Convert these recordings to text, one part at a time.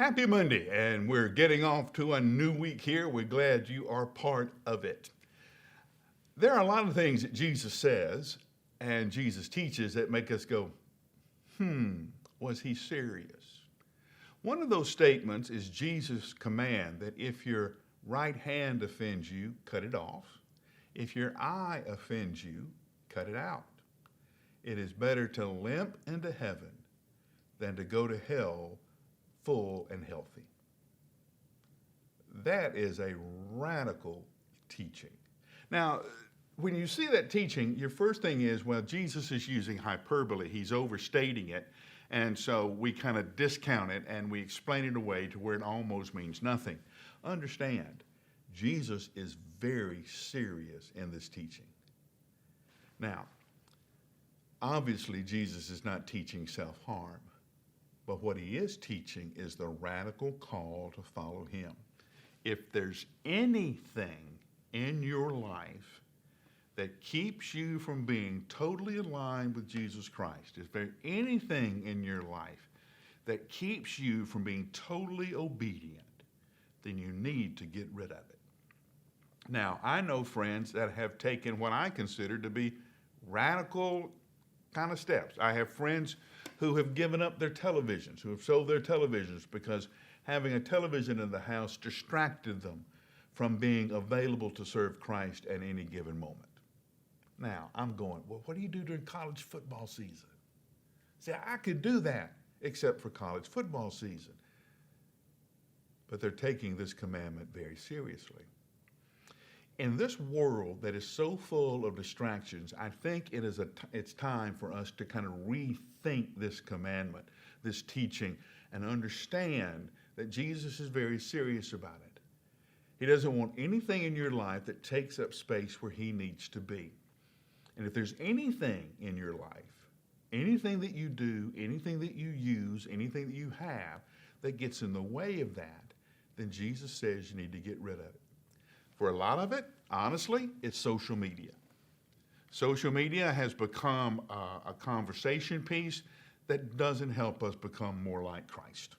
Happy Monday, and we're getting off to a new week here. We're glad you are part of it. There are a lot of things that Jesus says and Jesus teaches that make us go, was he serious? One of those statements is Jesus' command that if your right hand offends you, cut it off. If your eye offends you, cut it out. It is better to limp into heaven than to go to hell full and healthy. That is a radical teaching. Now, when you see that teaching, your first thing is, well, Jesus is using hyperbole. He's overstating it. And so we kind of discount it and we explain it away to where it almost means nothing. Understand, Jesus is very serious in this teaching. Now, obviously, Jesus is not teaching self-harm. But what he is teaching is the radical call to follow him. If there's anything in your life that keeps you from being totally aligned with Jesus Christ, if there's anything in your life that keeps you from being totally obedient, then you need to get rid of it. Now, I know friends that have taken what I consider to be radical kind of steps. I have friends who have given up their televisions, who have sold their televisions because having a television in the house distracted them from being available to serve Christ at any given moment. Now, I'm going, well, what do you do during college football season? See, I could do that, except for college football season. But they're taking this commandment very seriously. In this world that is so full of distractions, I think it's time for us to kind of rethink this commandment, this teaching, and understand that Jesus is very serious about it. He doesn't want anything in your life that takes up space where he needs to be. And if there's anything in your life, anything that you do, anything that you use, anything that you have that gets in the way of that, then Jesus says you need to get rid of it. For a lot of it, honestly, it's social media. Social media has become a conversation piece that doesn't help us become more like Christ.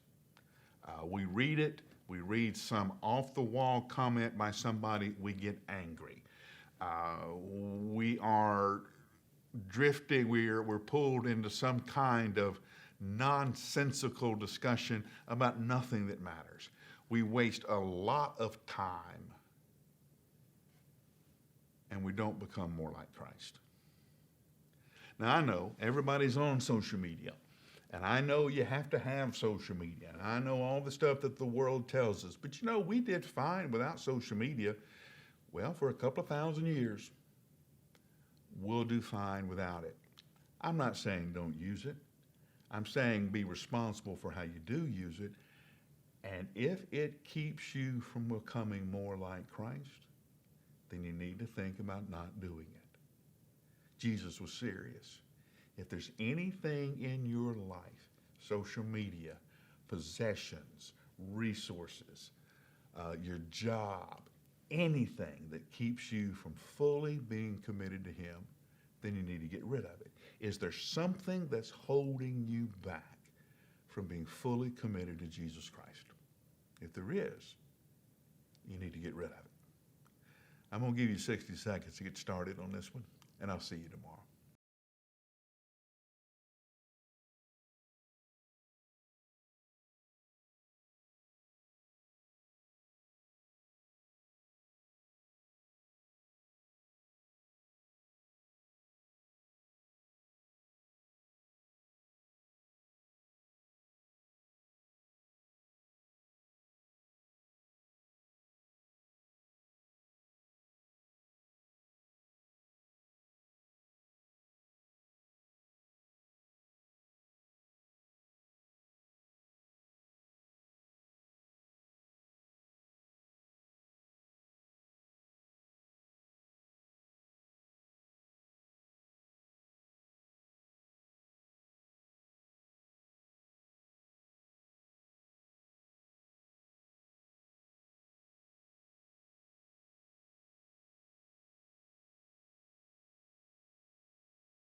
We read it, we read some off-the-wall comment by somebody, we get angry. We are drifting, we're pulled into some kind of nonsensical discussion about nothing that matters. We waste a lot of time and we don't become more like Christ. Now, I know everybody's on social media, and I know you have to have social media, and I know all the stuff that the world tells us, but we did fine without social media. Well, for a couple of thousand years, we'll do fine without it. I'm not saying don't use it. I'm saying be responsible for how you do use it, and if it keeps you from becoming more like Christ, then you need to think about not doing it. Jesus was serious. If there's anything in your life, social media, possessions, resources, your job, anything that keeps you from fully being committed to him, then you need to get rid of it. Is there something that's holding you back from being fully committed to Jesus Christ? If there is, you need to get rid of it. I'm going to give you 60 seconds to get started on this one, and I'll see you tomorrow.